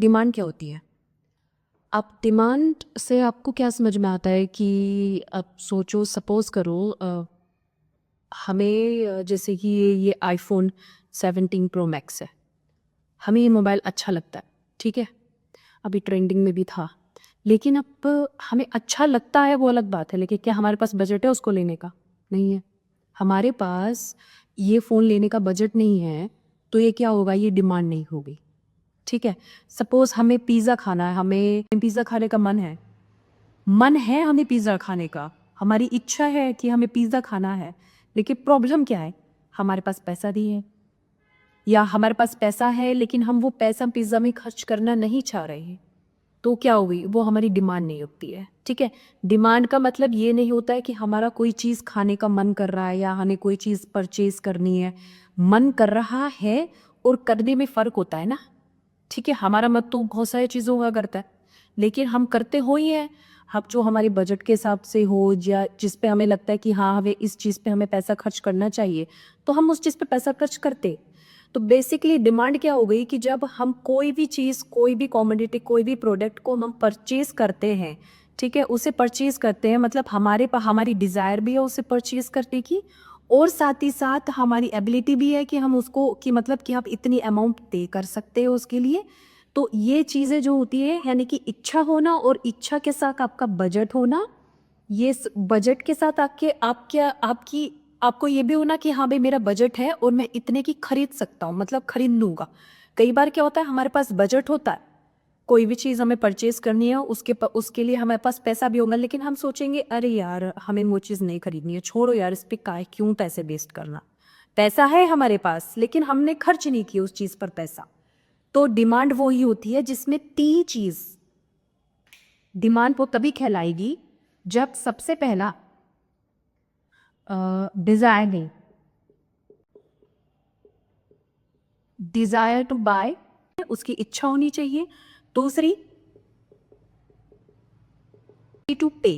Demand क्या होती है? आप डिमांड से आपको क्या समझ में आता है कि आप सोचो, सपोज़ करो हमें जैसे कि ये आईफ़ोन 17 प्रो मैक्स है। हमें ये मोबाइल अच्छा लगता है, ठीक है? अभी ट्रेंडिंग में भी था। लेकिन अब हमें अच्छा लगता है वो अलग बात है, लेकिन क्या हमारे पास बजट है उसको लेने का? नहीं है। हमारे पास ये फ़ोन लेने का बजट नहीं है, तो ये क्या होगा, ये डिमांड नहीं होगी, ठीक है? सपोज़ हमें पिज़्ज़ा खाना है, हमें पिज़्ज़ा खाने का मन है हमें पिज़्ज़ा खाने का, हमारी इच्छा है कि हमें पिज़्ज़ा खाना है, लेकिन प्रॉब्लम क्या है? हमारे पास पैसा नहीं है, या हमारे पास पैसा है लेकिन हम वो पैसा पिज़्ज़ा में खर्च करना नहीं चाह रहे हैं। तो क्या हुई, वो हमारी डिमांड नहीं होती है, ठीक है? डिमांड का मतलब ये नहीं होता है कि हमारा कोई चीज़ खाने का मन कर रहा है या हमें कोई चीज़ परचेज़ करनी है। मन कर रहा है और करने में फ़र्क होता है ना, ठीक है? हमारा मन तो बहुत सारी चीज़ों का करता है, लेकिन हम करते हो ही हैं। अब जो हमारे बजट के हिसाब से हो या जिस पे हमें लगता है कि हाँ, हमें इस चीज़ पे हमें पैसा खर्च करना चाहिए, तो हम उस चीज़ पे पैसा खर्च करते। तो बेसिकली डिमांड क्या हो गई कि जब हम कोई भी चीज़, कोई भी कमोडिटी, कोई भी प्रोडक्ट को हम परचेज़ करते हैं, ठीक है? उसे परचेज़ करते हैं मतलब हमारी डिज़ायर भी है उसे परचेज़ करने की, और साथ ही साथ हमारी एबिलिटी भी है कि हम उसको कि मतलब कि आप इतनी अमाउंट पे कर सकते हो उसके लिए। तो ये चीज़ें जो होती है, यानी कि इच्छा होना और इच्छा के साथ आपका बजट होना, ये बजट के साथ आपकी आपको ये भी होना कि हाँ भाई मेरा बजट है और मैं इतने की खरीद सकता हूँ, मतलब खरीद लूँगा। कई बार क्या होता है, हमारे पास बजट होता है, कोई भी चीज़ हमें परचेज़ करनी है, उसके लिए हमारे पास पैसा भी होगा, लेकिन हम सोचेंगे अरे यार हमें वो चीज़ नहीं खरीदनी है, छोड़ो यार इस पे काहे क्यों पैसे वेस्ट करना। पैसा है हमारे पास लेकिन हमने खर्च नहीं किया उस चीज़ पर पैसा। तो डिमांड वो ही होती है जिसमें तीन चीज़, डिमांड वो तभी कहलाएगी जब सबसे पहला डिज़ायर नहीं, डिज़ायर टू बाय, उसकी इच्छा होनी चाहिए। दूसरी टू पे,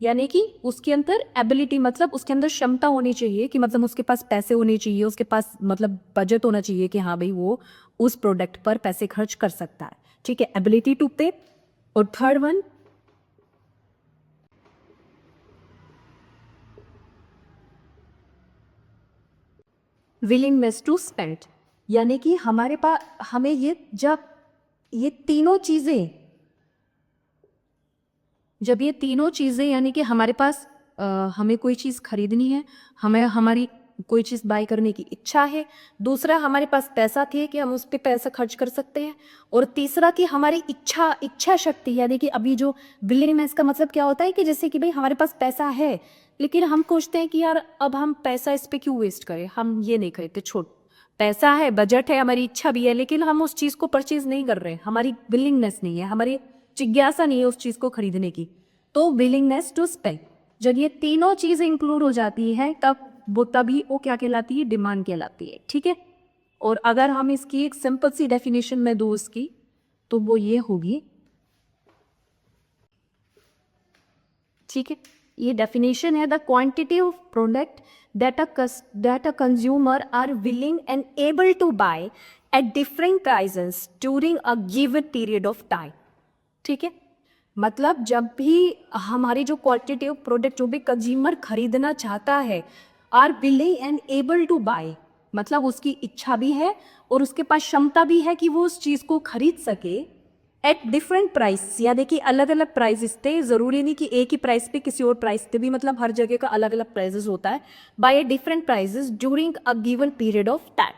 यानी कि उसके अंदर एबिलिटी, मतलब उसके अंदर क्षमता होनी चाहिए कि मतलब उसके पास पैसे होने चाहिए, उसके पास मतलब बजट होना चाहिए कि हाँ भाई वो उस प्रोडक्ट पर पैसे खर्च कर सकता है, ठीक है? Ability to pay. और third one, willingness to spend, यानी कि हमारे पास हमें ये जब ये तीनों चीज़ें जब ये तीनों चीज़ें यानी कि हमारे पास हमें कोई चीज़ खरीदनी है, हमें हमारी कोई चीज़ बाय करने की इच्छा है, दूसरा हमारे पास पैसा थे कि हम उस पे पैसा खर्च कर सकते हैं, और तीसरा कि हमारी इच्छा शक्ति, यानी कि अभी जो विलिंगनेस का मतलब क्या होता है कि जैसे कि भाई हमारे पास पैसा है लेकिन हम सोचते हैं कि यार अब हम पैसा इस पे क्यों वेस्ट करें, हम ये नहीं खरीदते, छोड़। पैसा है, बजट है, हमारी इच्छा भी है, लेकिन हम उस चीज़ को परचेज नहीं कर रहे, हमारी विलिंगनेस नहीं है, हमारी जिज्ञासा नहीं है उस चीज़ को खरीदने की। तो विलिंगनेस टू स्पेंड, जब ये तीनों चीज़ें इंक्लूड हो जाती हैं तभी वो क्या कहलाती है, डिमांड कहलाती है, ठीक है? और अगर हम इसकी एक सिंपल सी डेफिनेशन में दो इसकी, तो वो ये होगी, ठीक है? ये डेफिनेशन है, the quantity of product that a consumer are willing and able to buy at different prices during a given period of time, ठीक है? मतलब जब भी हमारी जो क्वांटिटी ऑफ प्रोडक्ट जो भी कंज्यूमर खरीदना चाहता है, are willing and able to buy, मतलब उसकी इच्छा भी है और उसके पास क्षमता भी है कि वो उस चीज़ को खरीद सके एट डिफरेंट प्राइस, यानी कि अलग अलग प्राइसेस थे, ज़रूरी नहीं कि एक ही प्राइस पे किसी और प्राइस पे भी, मतलब हर जगह का अलग अलग प्राइसेस होता है, by different prices during a given period of time,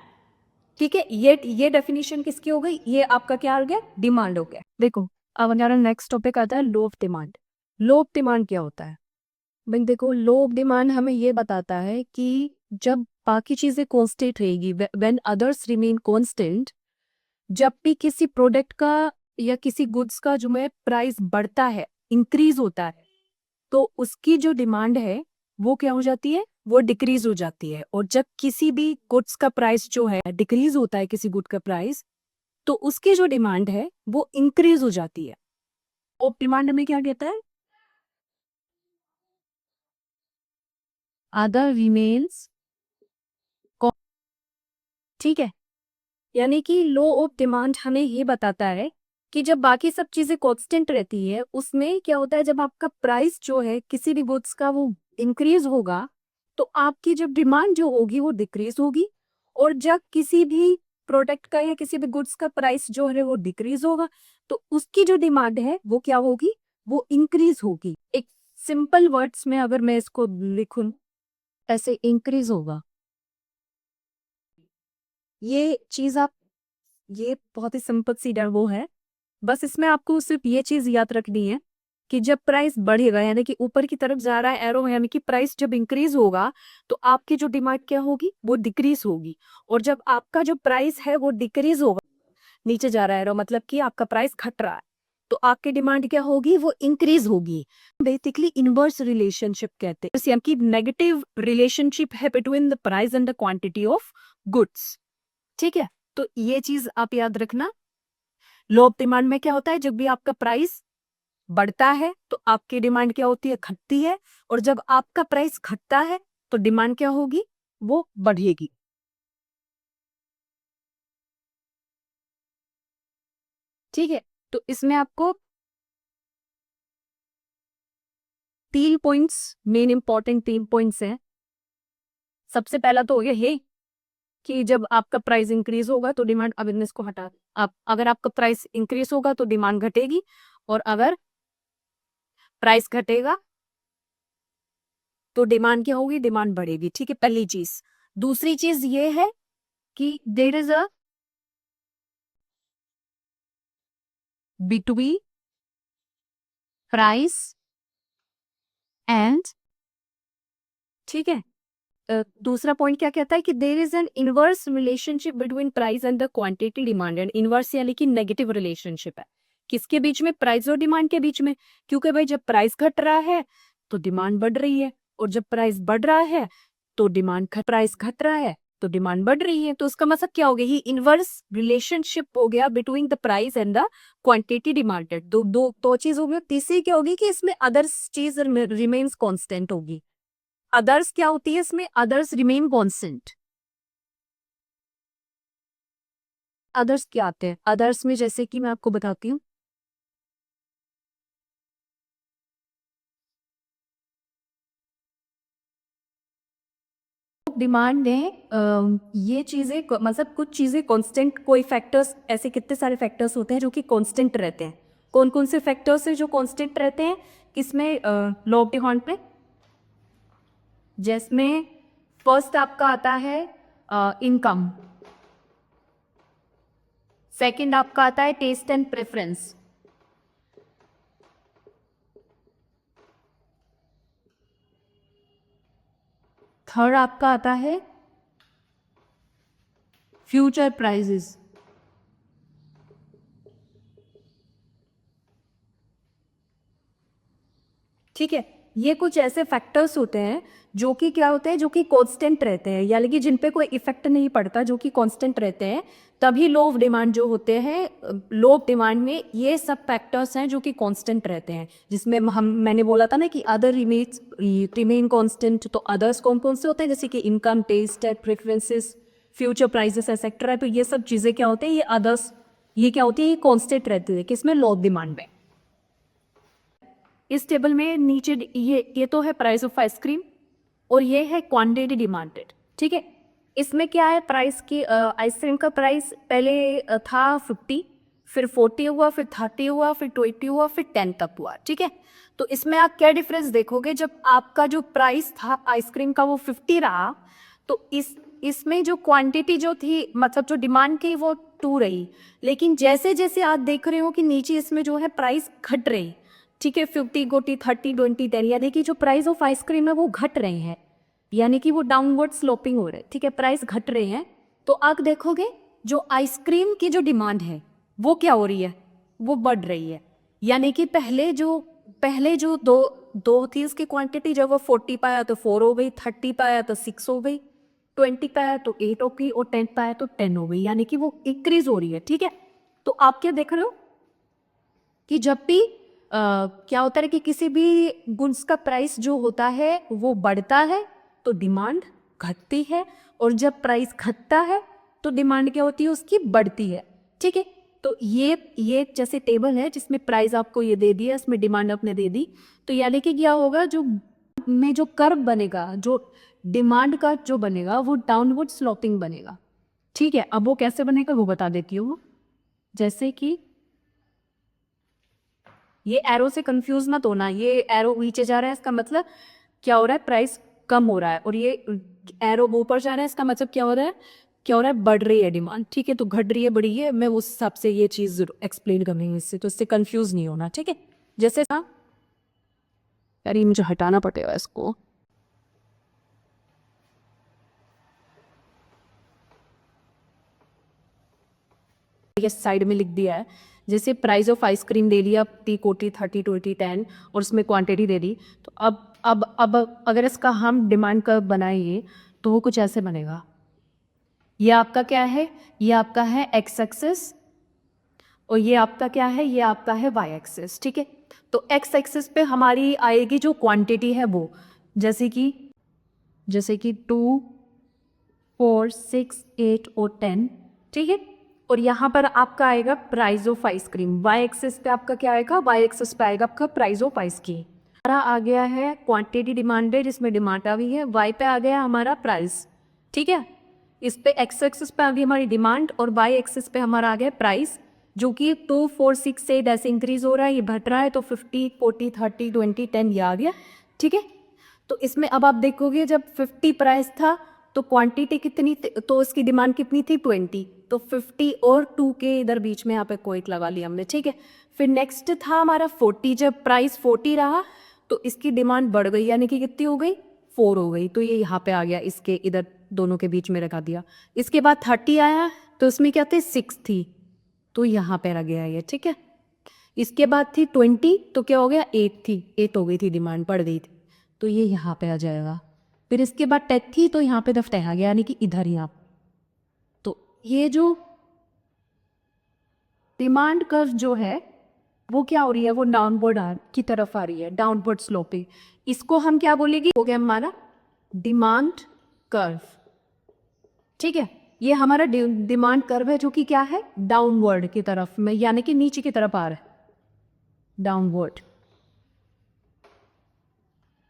ठीक है? ये डेफिनेशन किसकी हो गई, ये आपका क्या हो गया, डिमांड हो गया। देखो अब हमारा नेक्स्ट टॉपिक आता है law of demand. Law of demand क्या होता है भाई? देखो लो ऑफ डिमांड हमें ये बताता है कि जब बाकी चीजें कांस्टेंट रहेगी, व्हेन अदर्स रिमेन कांस्टेंट, जब भी किसी प्रोडक्ट का या किसी गुड्स का जो है प्राइस बढ़ता है, इंक्रीज होता है, तो उसकी जो डिमांड है वो क्या हो जाती है, वो डिक्रीज हो जाती है। और जब किसी भी गुड्स का प्राइस जो है डिक्रीज होता है, किसी गुड का प्राइस, तो उसकी जो डिमांड है वो इंक्रीज हो जाती है। और डिमांड में क्या कहता है, अदर रिमेन्स, ठीक है? यानी कि लो ऑफ डिमांड हमें ये बताता है कि जब बाकी सब चीजें कांस्टेंट रहती है, उसमें क्या होता है, जब आपका प्राइस जो है किसी भी गुड्स का वो इंक्रीज होगा, तो आपकी जब डिमांड जो होगी वो डिक्रीज होगी। और जब किसी भी प्रोडक्ट का या किसी भी गुड्स का प्राइस जो है वो डिक्रीज होगा, तो उसकी जो डिमांड है वो क्या होगी, वो इंक्रीज होगी। एक सिंपल वर्ड्स में अगर मैं इसको लिखूं, ऐसे इंक्रीज होगा। ये चीज आप, ये बहुत ही सिंपल सी वो है। बस इसमें आपको सिर्फ ये चीज याद रखनी है कि जब प्राइस बढ़ेगा, यानी कि ऊपर की तरफ जा रहा है एरो, यानी कि प्राइस जब इंक्रीज होगा, तो आपकी जो डिमांड क्या होगी, वो डिक्रीज होगी। और जब आपका जो प्राइस है वो डिक्रीज होगा, नीचे जा रहा है एरो, मतलब कि आपका प्राइस घट रहा है, तो आपकी डिमांड क्या होगी, वो इंक्रीज होगी। बेसिकली इनवर्स रिलेशनशिप कहते हैं, यानी कि नेगेटिव रिलेशनशिप है between the price and the quantity of goods. ठीक है, तो ये चीज आप याद रखना। लो ऑफ डिमांड में क्या होता है, जब भी आपका प्राइस बढ़ता है तो आपकी डिमांड क्या होती है, घटती है। और जब आपका प्राइस घटता है तो डिमांड क्या होगी, वो बढ़ेगी। ठीक है, तो इसमें आपको 3 पॉइंट्स, मेन इंपॉर्टेंट 3 पॉइंट्स हैं। सबसे पहला तो ये है कि जब आपका प्राइस इंक्रीज होगा तो डिमांड, अब इसको हटा, आप अगर आपका प्राइस इंक्रीज होगा तो डिमांड घटेगी, और अगर प्राइस घटेगा तो डिमांड क्या होगी, डिमांड बढ़ेगी। ठीक है, पहली चीज। दूसरी चीज ये है कि there is a B2B price and, ठीक है, दूसरा पॉइंट क्या कहता है कि there is an inverse relationship between price and the quantity demand. And inverse यानी कि नेगेटिव रिलेशनशिप है, किसके बीच में, प्राइस और डिमांड के बीच में। क्योंकि भाई जब प्राइस घट रहा है तो डिमांड बढ़ रही है, और जब प्राइस बढ़ रहा है तो प्राइस घट रहा है तो डिमांड बढ़ रही है। तो उसका मतलब क्या हो गया, ये इनवर्स रिलेशनशिप हो गया between the price and the quantity demanded. दो चीज हो गई। तीसरी क्या होगी कि इसमें अदर्स चीज रिमेन्स कांस्टेंट होगी। अदर्स क्या होती है इसमें, अदर्स रिमेन कांस्टेंट। अदर्स क्या आते हैं, अदर्स में जैसे कि मैं आपको बताती हूँ, डिमांड में ये चीजें मतलब कुछ चीजें कांस्टेंट, कोई फैक्टर्स, ऐसे कितने सारे फैक्टर्स होते हैं जो कि कांस्टेंट रहते हैं। कौन कौन से फैक्टर्स हैं जो कांस्टेंट रहते हैं किसमें, लॉ ऑफ डिमांड पे, जिसमें फर्स्ट आपका आता है इनकम, सेकंड आपका आता है टेस्ट एंड प्रेफरेंस, थर्ड आपका आता है फ्यूचर प्राइजेस। ठीक है, ये कुछ ऐसे फैक्टर्स होते हैं जो कि क्या होते हैं, जो कि कांस्टेंट रहते हैं, यानी कि जिन पे कोई इफेक्ट नहीं पड़ता, जो कि कांस्टेंट रहते हैं। तभी लो ऑफ डिमांड जो होते हैं, लो ऑफ डिमांड में ये सब फैक्टर्स हैं जो कि कांस्टेंट रहते हैं, जिसमें मैंने बोला था ना कि अदर रिमेन कांस्टेंट। तो अदर्स कौन कौन से होते हैं, जैसे कि income, taste, preferences, future prices etcetera. तो ये सब चीज़ें क्या होते हैं, ये अदर्स, ये क्या होती है, ये कांस्टेंट रहती है किसमें, लो ऑफ डिमांड में। इस टेबल में नीचे ये तो है प्राइस ऑफ आइसक्रीम, और ये है क्वांटिटी डिमांडेड। ठीक है, इसमें क्या है, प्राइस की आइसक्रीम का प्राइस पहले था 50, फिर 40 हुआ, फिर 30 हुआ, फिर 20 हुआ, फिर 10 तक हुआ। ठीक है, तो इसमें आप क्या डिफरेंस देखोगे, जब आपका जो प्राइस था आइसक्रीम का वो 50 रहा, तो इसमें जो क्वांटिटी जो थी, मतलब जो डिमांड थी वो 2 रही। लेकिन जैसे जैसे आप देख रहे हो कि नीचे इसमें जो है प्राइस घट रही। ठीक है, 50 40 30 20 10, यानी कि जो प्राइस ऑफ आइसक्रीम है वो घट रहे हैं, यानी कि वो डाउनवर्ड स्लोपिंग हो रहा है। ठीक है, प्राइस घट रहे हैं, तो आप देखोगे जो आइसक्रीम की जो डिमांड है वो क्या हो रही है, वो बढ़ रही है। यानी कि पहले जो दो दो थी उसकी क्वांटिटी, जब वो 40 पाया तो 4 हो गई, 30 पाया तो 6 हो गई, 20 पाया तो 8 हो गई, और 10 पाया तो 10 हो गई, यानी कि वो इंक्रीज हो रही है। ठीक है, तो आप क्या देख रहे हो कि जब भी क्या होता है कि किसी भी गुड्स का प्राइस जो होता है वो बढ़ता है तो डिमांड घटती है, और जब प्राइस घटता है तो डिमांड क्या होती है, उसकी बढ़ती है। ठीक है, तो ये जैसे टेबल है जिसमें प्राइस आपको ये दे दिया, इसमें डिमांड आपने दे दी, तो यानी कि क्या होगा, जो कर्व बनेगा, जो डिमांड का जो बनेगा वो डाउनवर्ड स्लोपिंग बनेगा। ठीक है, अब वो कैसे बनेगा वो बता देती हूँ। जैसे कि ये एरो से कंफ्यूज मत होना, ये एरो नीचे जा रहा है इसका मतलब क्या हो रहा है, प्राइस कम हो रहा है, और ये एरो ऊपर जा रहा है इसका मतलब क्या हो रहा है, बढ़ रही है डिमांड। ठीक है, तो घट रही है बढ़ी है, मैं उस हिसाब से ये चीज़ एक्सप्लेन कर रही हूँ इससे, तो इससे कंफ्यूज नहीं होना। ठीक है, जैसे ना यार ये मुझे हटाना पड़ेगा इसको। ये साइड में लिख दिया है, जैसे प्राइस ऑफ आइसक्रीम दे लिया 30 30 20 10 और उसमें क्वांटिटी दे दी। तो अब अगर इसका हम डिमांड कर्व बनाएंगे तो वो कुछ ऐसे बनेगा। ये आपका क्या है, ये आपका है एक्स एक्सिस, और ये आपका क्या है, ये आपका है वाई एक्सिस। ठीक है, तो एक्स एक्सिस पे हमारी आएगी जो क्वांटिटी है वो, जैसे कि 2 4 6 8 और 10। ठीक है, और यहाँ पर आपका आएगा price of ice cream. Y axis पे आपका क्या आएगा, वाई एक्सिस पे आएगा आपका प्राइस ऑफ आइसक्रीम। हमारा आ गया है क्वांटिटी डिमांडेड, जिसमें डिमांड आ गई है, वाई पे आ गया हमारा प्राइस। ठीक है, इस पे एक्स एक्सिस पे आ गई हमारी डिमांड और वाई एक्सिस पे हमारा आ गया प्राइस, जो कि 2 4 6 8 ऐसे इंक्रीज हो रहा है, ये घट रहा है, तो 50 40 30 20 10 ये आ गया। ठीक है, तो इसमें अब आप देखोगे जब 50 प्राइस था तो क्वांटिटी कितनी तो उसकी डिमांड कितनी थी 20, तो 50 और 2 के इधर बीच में यहाँ पे कोइक लगा लिया हमने। ठीक है, फिर नेक्स्ट था हमारा 40, जब प्राइस 40 रहा तो इसकी डिमांड बढ़ गई, यानी कि कितनी हो गई 4 हो गई, तो ये यहाँ पे आ गया, इसके इधर दोनों के बीच में रखा दिया। इसके बाद 30 आया तो इसमें क्या थे 6 थी, तो यहाँ पे रह गया ये। ठीक है, इसके बाद थी 20 तो क्या हो गया 8 थी, 8 हो गई थी, डिमांड बढ़ गई थी, तो ये यहाँ पे आ जाएगा। फिर इसके बाद 10 थी तो यहाँ पे दफ्तर आ गया, यानी कि इधर यहाँ। तो ये जो डिमांड कर्व जो है वो क्या हो रही है, वो डाउनवर्ड की तरफ आ रही है, डाउनवर्ड स्लोपिंग। इसको हम क्या बोलेंगे, हो गया हमारा डिमांड कर्व। ठीक है, ये हमारा डिमांड कर्व है जो कि क्या है, डाउनवर्ड की तरफ में, यानी कि नीचे की तरफ आ रहा है, डाउनवर्ड।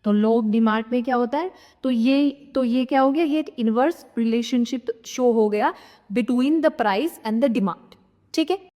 तो लो डिमांड में क्या होता है, तो ये क्या हो गया, ये इनवर्स रिलेशनशिप शो हो गया between the price and the demand. ठीक है,